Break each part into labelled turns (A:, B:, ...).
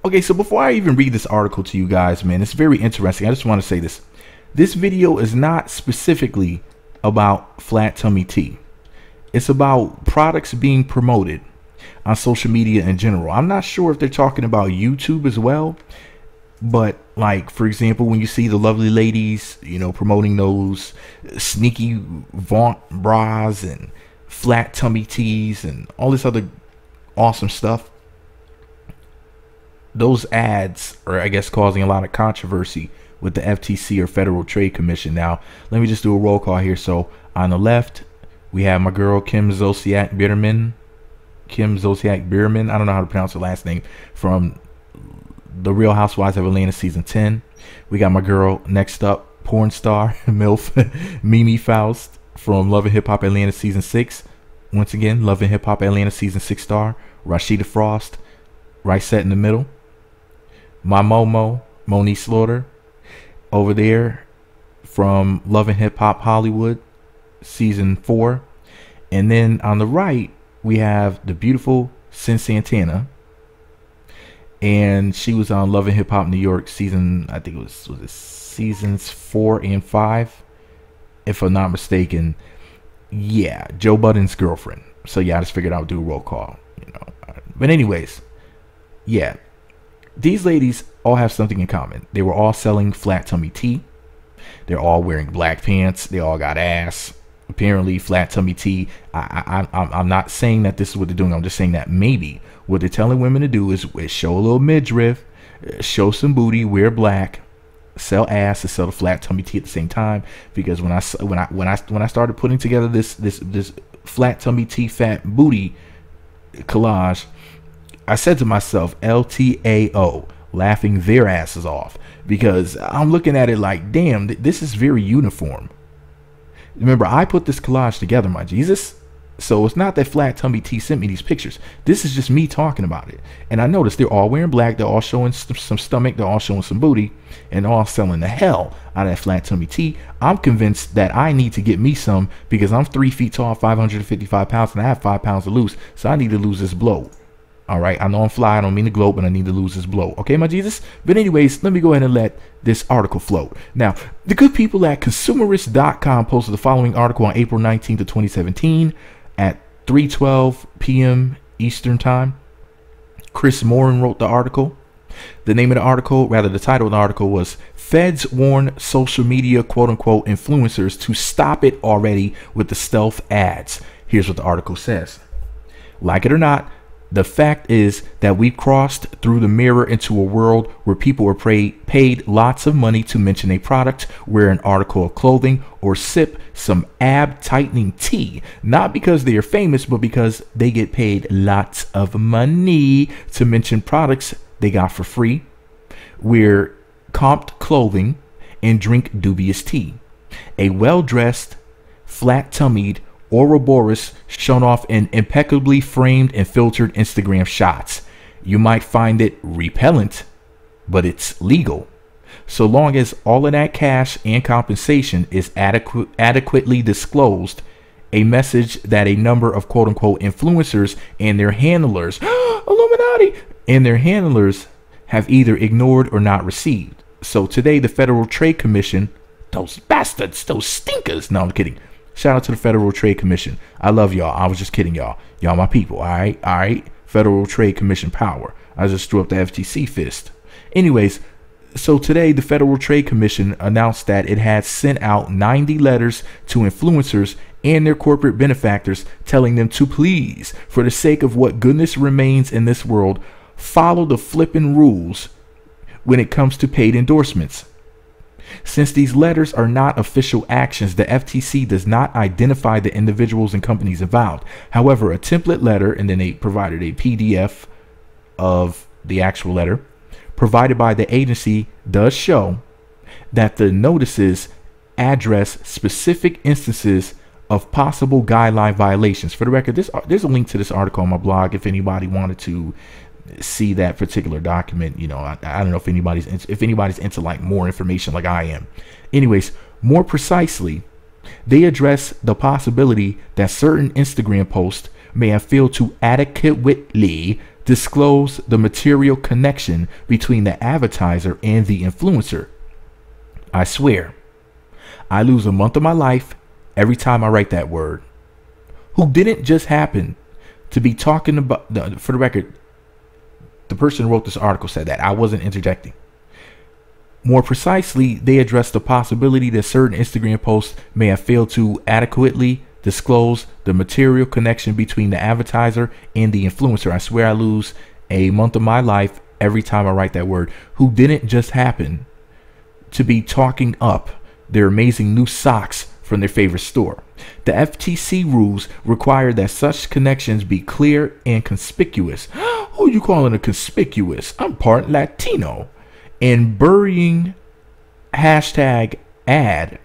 A: Okay, so before I even read this article to you guys, man, it's very interesting. I just want to say this. This video is not specifically about flat tummy tea. It's about products being promoted on social media in general. I'm not sure if they're talking about YouTube as well, but like, for example, when you see the lovely ladies, you know, promoting those sneaky vaunt bras and flat tummy teas and all this other awesome stuff, those ads are, I guess, causing a lot of controversy with the FTC or Federal Trade Commission. Now, let me just do a roll call here. So on the left, we have my girl Kim Zolciak Bierman. I don't know how to pronounce her last name, from The Real Housewives of Atlanta season 10. We got my girl next up, porn star MILF Mimi Faust from Love and Hip Hop Atlanta season 6. Once again, Love and Hip Hop Atlanta season 6 star Rashida Frost, right set in the middle. My Momo, Monique Slaughter, over there from Love and Hip Hop Hollywood season 4. And then on the right, we have the beautiful Sin Santana, and she was on Love and Hip Hop New York season, I think was it seasons 4 and 5, if I'm not mistaken. Yeah, Joe Budden's girlfriend. So yeah, I just figured I would do a roll call, you know. But anyways, yeah, these ladies all have something in common. They were all selling flat tummy tea. They're all wearing black pants. They all got ass. Apparently, flat tummy tea. I'm not saying that this is what they're doing. I'm just saying that maybe what they're telling women to do is show a little midriff, show some booty, wear black, sell ass, and sell the flat tummy tea at the same time. Because when I started putting together this flat tummy tea fat booty collage, I said to myself, LTAO, laughing their asses off, because I'm looking at it like, damn, this is very uniform. Remember, I put this collage together, my Jesus. So it's not that Flat Tummy Tea sent me these pictures. This is just me talking about it. And I noticed they're all wearing black. They're all showing some stomach. They're all showing some booty. And all selling the hell out of that Flat Tummy Tea. I'm convinced that I need to get me some, because I'm 3 feet tall, 555 pounds, and I have 5 pounds to lose. So I need to lose this blow. All right, I know I'm fly. I don't mean to gloat, but I need to lose this blow. Okay, my Jesus? But anyways, let me go ahead and let this article float. Now, the good people at consumerist.com posted the following article on April 19th of 2017 at 3:12 p.m. Eastern Time. Chris Morin wrote the article. The name of the article, rather the title of the article, was Feds Warn Social Media quote-unquote influencers to stop it already with the stealth ads. Here's what the article says. Like it or not, the fact is that we've crossed through the mirror into a world where people are paid lots of money to mention a product, wear an article of clothing, or sip some ab-tightening tea. Not because they are famous, but because they get paid lots of money to mention products they got for free, wear comped clothing, and drink dubious tea. A well-dressed, flat-tummied Ouroboros shown off in impeccably framed and filtered Instagram shots. You might find it repellent, but it's legal. So long as all of that cash and compensation is adequately disclosed, a message that a number of quote-unquote influencers and their handlers, Illuminati, and their handlers have either ignored or not received. So today, the Federal Trade Commission, those bastards, those stinkers, no, I'm kidding. Shout out to the Federal Trade Commission. I love y'all. I was just kidding, y'all. Y'all my people, all right? All right? Federal Trade Commission power. I just threw up the FTC fist. Anyways, so today the Federal Trade Commission announced that it had sent out 90 letters to influencers and their corporate benefactors telling them to please, for the sake of what goodness remains in this world, follow the flippin' rules when it comes to paid endorsements. Since these letters are not official actions, the FTC does not identify the individuals and companies involved. However, a template letter, and then they provided a PDF of the actual letter, provided by the agency, does show that the notices address specific instances of possible guideline violations. For the record, there's a link to this article on my blog if anybody wanted to see that particular document. You know, I don't know if anybody's into like more information like I am. Anyways, more precisely, they address the possibility that certain Instagram posts may have failed to adequately disclose the material connection between the advertiser and the influencer. I swear, I lose a month of my life every time I write that word. Who didn't just happen to be talking about, for the record, the person who wrote this article said that. I wasn't interjecting. More precisely, they addressed the possibility that certain Instagram posts may have failed to adequately disclose the material connection between the advertiser and the influencer. I swear I lose a month of my life every time I write that word. Who didn't just happen to be talking up their amazing new socks from their favorite store. The FTC rules require that such connections be clear and conspicuous. Who you calling a conspicuous? I'm part Latino. And burying hashtag ad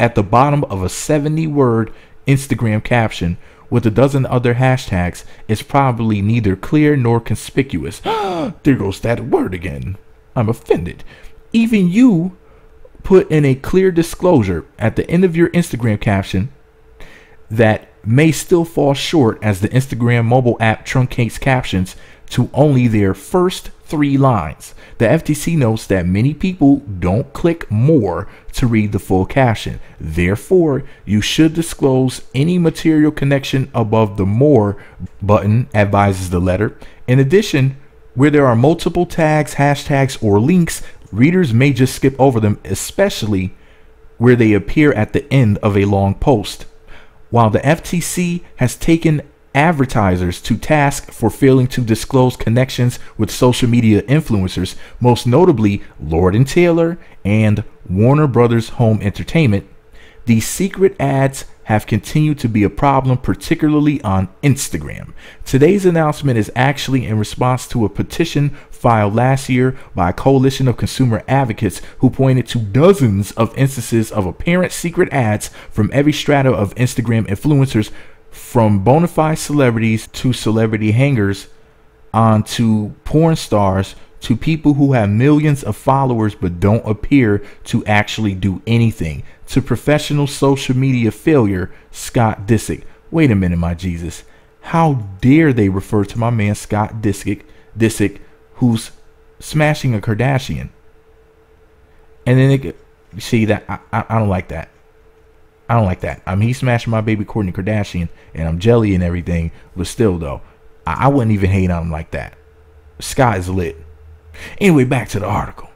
A: at the bottom of a 70-word Instagram caption with a dozen other hashtags is probably neither clear nor conspicuous. There goes that word again. I'm offended. Even you put in a clear disclosure at the end of your Instagram caption that may still fall short, as the Instagram mobile app truncates captions to only their first 3 lines. The FTC notes that many people don't click more to read the full caption. Therefore, you should disclose any material connection above the more button, advises the letter. In addition, where there are multiple tags, hashtags, or links, readers may just skip over them, especially where they appear at the end of a long post. While the FTC has taken advertisers to task for failing to disclose connections with social media influencers, most notably Lord & Taylor and Warner Brothers Home Entertainment, these secret ads have continued to be a problem, particularly on Instagram. Today's announcement is actually in response to a petition filed last year by a coalition of consumer advocates who pointed to dozens of instances of apparent secret ads from every strata of Instagram influencers, from bona fide celebrities to celebrity hangers on to porn stars to people who have millions of followers but don't appear to actually do anything, to professional social media failure Scott Disick. Wait a minute, my Jesus. How dare they refer to my man Scott Disick, who's smashing a Kardashian? And then see that I don't like that. I don't like that. I mean, he's smashing my baby Kourtney Kardashian, and I'm jelly and everything, but still though, I wouldn't even hate on him like that. Scott is lit. Anyway, back to the article.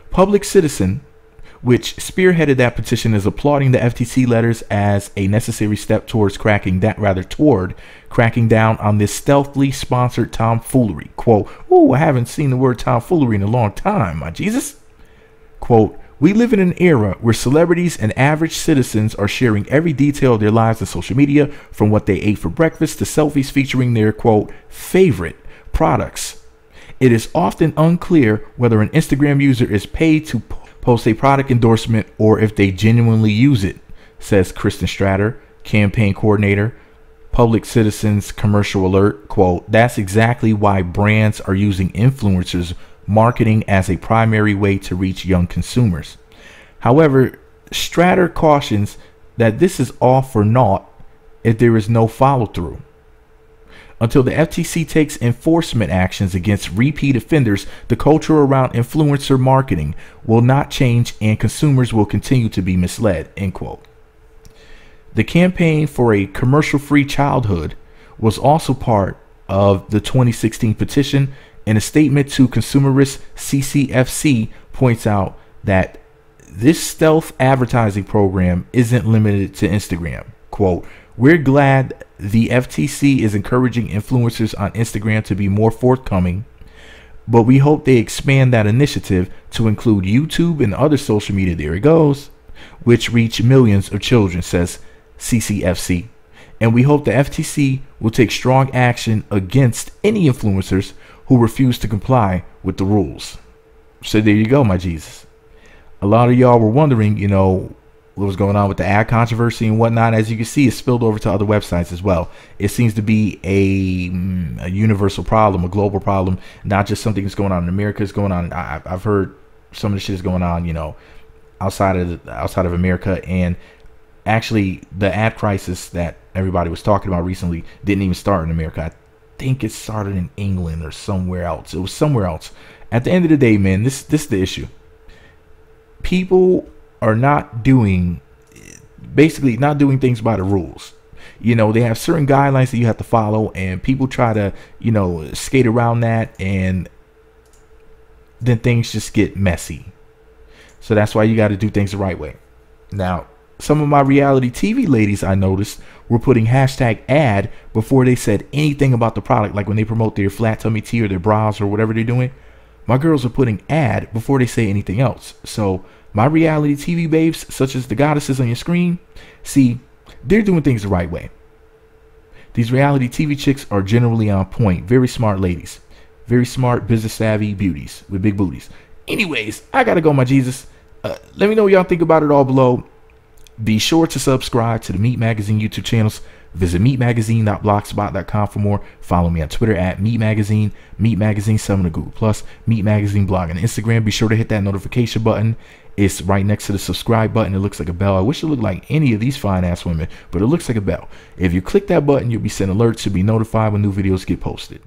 A: Public Citizen, which spearheaded that petition, is applauding the FTC letters as a necessary step towards cracking down on this stealthily sponsored tomfoolery. Quote, "Ooh, I haven't seen the word tomfoolery in a long time, my Jesus." Quote, "We live in an era where celebrities and average citizens are sharing every detail of their lives on social media, from what they ate for breakfast to selfies featuring their, quote, favorite products. It is often unclear whether an Instagram user is paid to post a product endorsement or if they genuinely use it," says Kristen Stratter, campaign coordinator, Public Citizen's Commercial Alert. Quote, "That's exactly why brands are using influencers marketing as a primary way to reach young consumers." However, Stratter cautions that this is all for naught if there is no follow-through. Until the FTC takes enforcement actions against repeat offenders, the culture around influencer marketing will not change and consumers will continue to be misled, end quote. The campaign for a commercial-free childhood was also part of the 2016 petition. In a statement to consumerists, CCFC points out that this stealth advertising program isn't limited to Instagram. Quote, "We're glad the FTC is encouraging influencers on Instagram to be more forthcoming, but we hope they expand that initiative to include YouTube and other social media," there it goes, "which reach millions of children," says CCFC. "And we hope the FTC will take strong action against any influencers who refuse to comply with the rules." So there you go, my Jesus. A lot of y'all were wondering, what was going on with the ad controversy and whatnot. As you can see, it spilled over to other websites as well. It seems to be a universal problem, a global problem, not just something that's going on in America. It's going on. I've heard some of the shit is going on, outside of America. And actually, the ad crisis that everybody was talking about recently didn't even start in America. I think it started in England or somewhere else. It was somewhere else. At the end of the day, man, this is the issue. People are basically not doing things by the rules. You know, they have certain guidelines that you have to follow, and people try to, you know, skate around that, and then things just get messy. So that's why you got to do things the right way. Now, some of my reality TV ladies I noticed were putting #ad before they said anything about the product. Like when they promote their flat tummy tea or their bras or whatever they're doing, my girls are putting ad before they say anything else. So my reality TV babes, such as the goddesses on your screen, see, they're doing things the right way. These reality TV chicks are generally on point. Very smart ladies. Very smart, business savvy beauties with big booties. Anyways, I gotta go, my Jesus. Let me know what y'all think about it all below. Be sure to subscribe to the Meat Magazine YouTube channels. Visit meatmagazine.blogspot.com for more. Follow me on Twitter at meatmagazine, meatmagazine7 to Google+, Meat Magazine blog and Instagram. Be sure to hit that notification button. It's right next to the subscribe button. It looks like a bell. I wish it looked like any of these fine ass women, but it looks like a bell. If you click that button, you'll be sent alerts to be notified when new videos get posted.